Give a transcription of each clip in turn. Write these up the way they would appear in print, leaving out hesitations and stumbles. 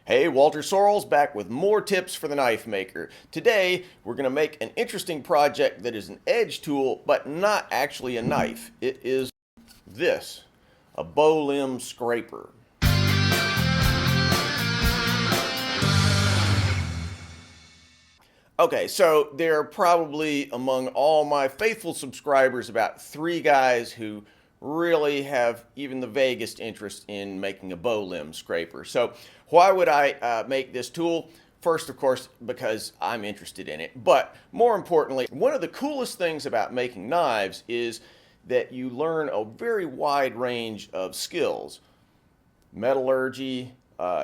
Hey, Walter Sorrells back with more tips for the knife maker. Today, we're going to make an interesting project that is an edge tool, but not actually a knife. It is this, a bow limb scraper. Okay, so there are probably among all my faithful subscribers about 3 guys who really have even the vaguest interest in making a bow limb scraper. So why would I make this tool? First, of course, because I'm interested in it. But more importantly, one of the coolest things about making knives is that you learn a very wide range of skills. Metallurgy,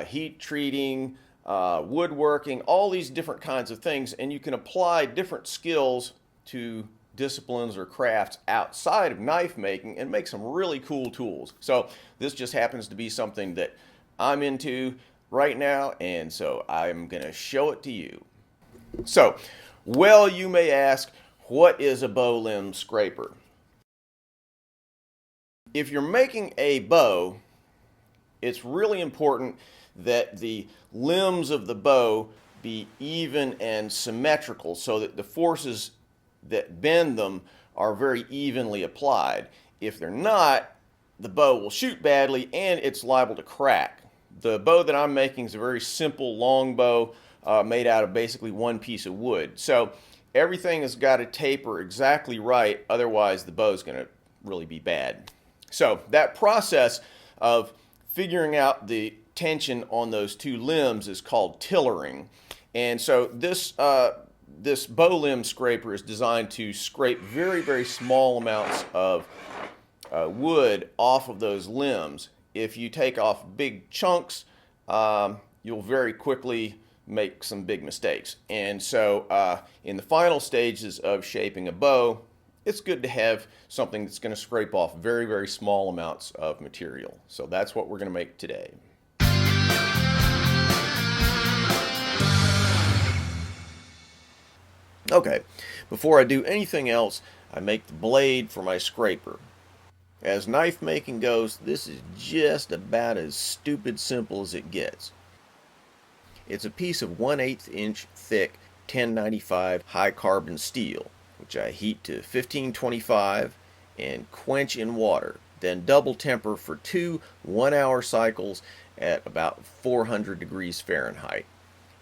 heat treating, woodworking, all these different kinds of things, and you can apply different skills to disciplines or crafts outside of knife making and make some really cool tools. So this just happens to be something that I'm into right now, and so I'm going to show it to you. So, well, you may ask, what is a bow limb scraper? If you're making a bow, it's really important that the limbs of the bow be even and symmetrical so that the forces that bend them are very evenly applied. If they're not, the bow will shoot badly and it's liable to crack. The bow that I'm making is a very simple long bow made out of basically one piece of wood. So everything has got to taper exactly right, otherwise the bow is going to really be bad. So that process of figuring out the tension on those two limbs is called tillering. And so this bow limb scraper is designed to scrape very, very small amounts of wood off of those limbs. If you take off big chunks, you'll very quickly make some big mistakes. And so in the final stages of shaping a bow, it's good to have something that's going to scrape off very, very small amounts of material. So that's what we're going to make today. Okay, before I do anything else, I make the blade for my scraper. As knife making goes, this is just about as stupid simple as it gets. It's a piece of 1/8 inch thick 1095 high carbon steel, which I heat to 1525 and quench in water, then double temper for 2 1-hour cycles at about 400 degrees Fahrenheit.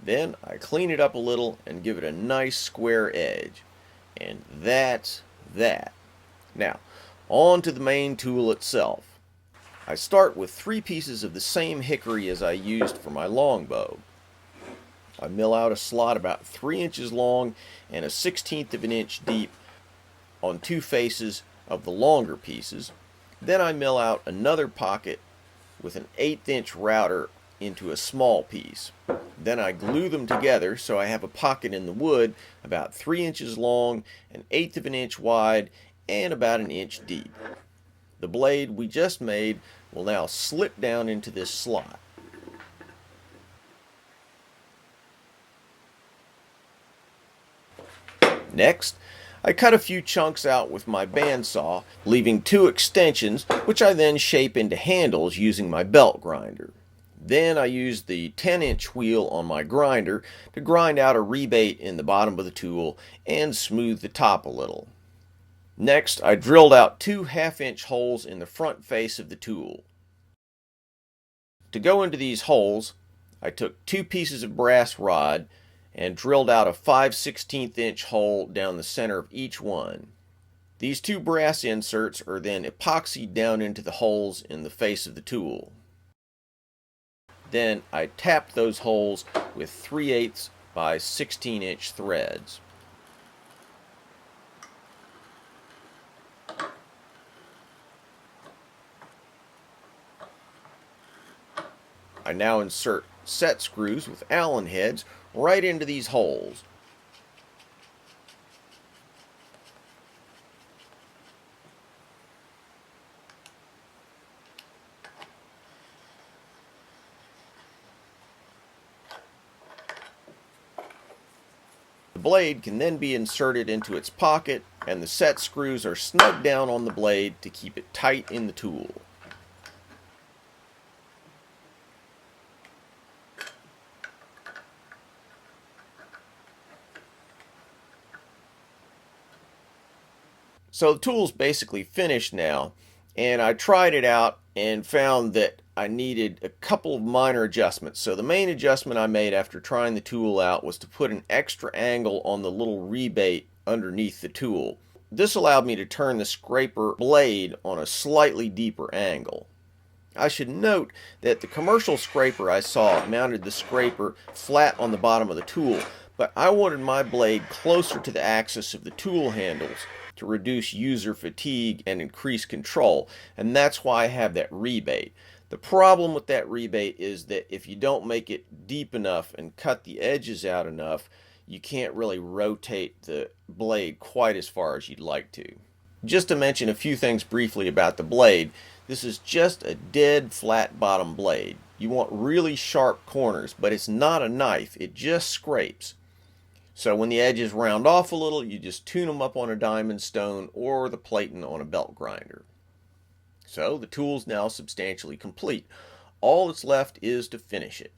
Then I clean it up a little and give it a nice square edge. And that's that. Now, on to the main tool itself. I start with 3 pieces of the same hickory as I used for my longbow. I mill out a slot about 3 inches long and 1/16 of an inch deep on 2 faces of the longer pieces. Then I mill out another pocket with an 1/8 inch router into a small piece. Then I glue them together so I have a pocket in the wood about 3 inches long, 1/8 of an inch wide, and about 1 inch deep. The blade we just made will now slip down into this slot. Next, I cut a few chunks out with my bandsaw, leaving 2 extensions, which I then shape into handles using my belt grinder. Then I use the 10-inch wheel on my grinder to grind out a rebate in the bottom of the tool and smooth the top a little. Next, I drilled out 2 1/2-inch holes in the front face of the tool. To go into these holes, I took 2 pieces of brass rod and drilled out a 5/16 inch hole down the center of each one. These 2 brass inserts are then epoxied down into the holes in the face of the tool. Then I tapped those holes with 3/8 by 16 inch threads. I now insert set screws with Allen heads right into these holes. The blade can then be inserted into its pocket, and the set screws are snugged down on the blade to keep it tight in the tool. So the tool's basically finished now, and I tried it out and found that I needed a couple of minor adjustments. So the main adjustment I made after trying the tool out was to put an extra angle on the little rebate underneath the tool. This allowed me to turn the scraper blade on a slightly deeper angle. I should note that the commercial scraper I saw mounted the scraper flat on the bottom of the tool, but I wanted my blade closer to the axis of the tool handles to reduce user fatigue and increase control, and that's why I have that rebate. The problem with that rebate is that if you don't make it deep enough and cut the edges out enough, you can't really rotate the blade quite as far as you'd like to. Just to mention a few things briefly about the blade, this is just a dead flat bottom blade. You want really sharp corners, but it's not a knife, it just scrapes. So when the edges round off a little, you just tune them up on a diamond stone or the platen on a belt grinder. So the tool's now substantially complete. All that's left is to finish it.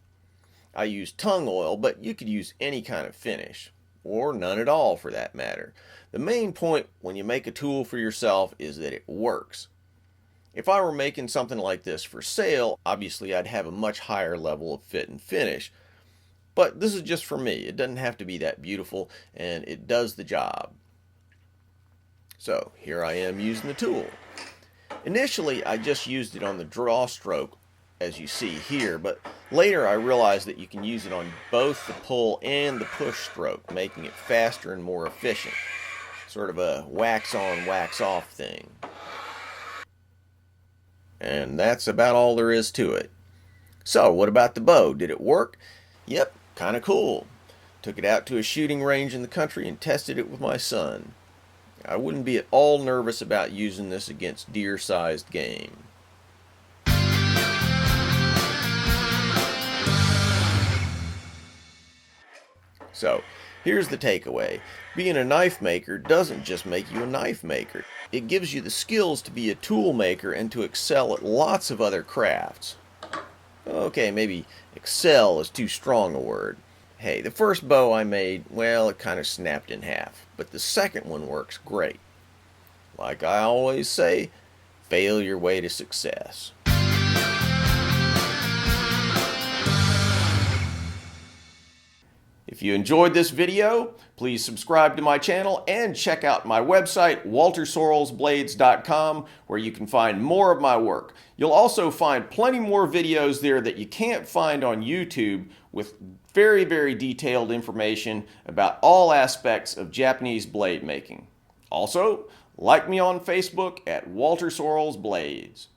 I used tung oil, but you could use any kind of finish, or none at all for that matter. The main point when you make a tool for yourself is that it works. If I were making something like this for sale, obviously I'd have a much higher level of fit and finish. But this is just for me. It doesn't have to be that beautiful, and it does the job. So here I am using the tool. Initially, I just used it on the draw stroke, as you see here, but later I realized that you can use it on both the pull and the push stroke, making it faster and more efficient. Sort of a wax on, wax off thing. And that's about all there is to it. So, what about the bow? Did it work? Yep, kind of cool. Took it out to a shooting range in the country and tested it with my son. I wouldn't be at all nervous about using this against deer-sized game. So, here's the takeaway. Being a knife maker doesn't just make you a knife maker. It gives you the skills to be a tool maker and to excel at lots of other crafts. Okay, maybe excel is too strong a word. Hey, the first bow I made, well, it kind of snapped in half, but the second one works great. Like I always say, fail your way to success. If you enjoyed this video, please subscribe to my channel and check out my website, waltersorrellsblades.com, where you can find more of my work. You'll also find plenty more videos there that you can't find on YouTube with very, very detailed information about all aspects of Japanese blade making. Also, like me on Facebook at Walter Sorrells Blades.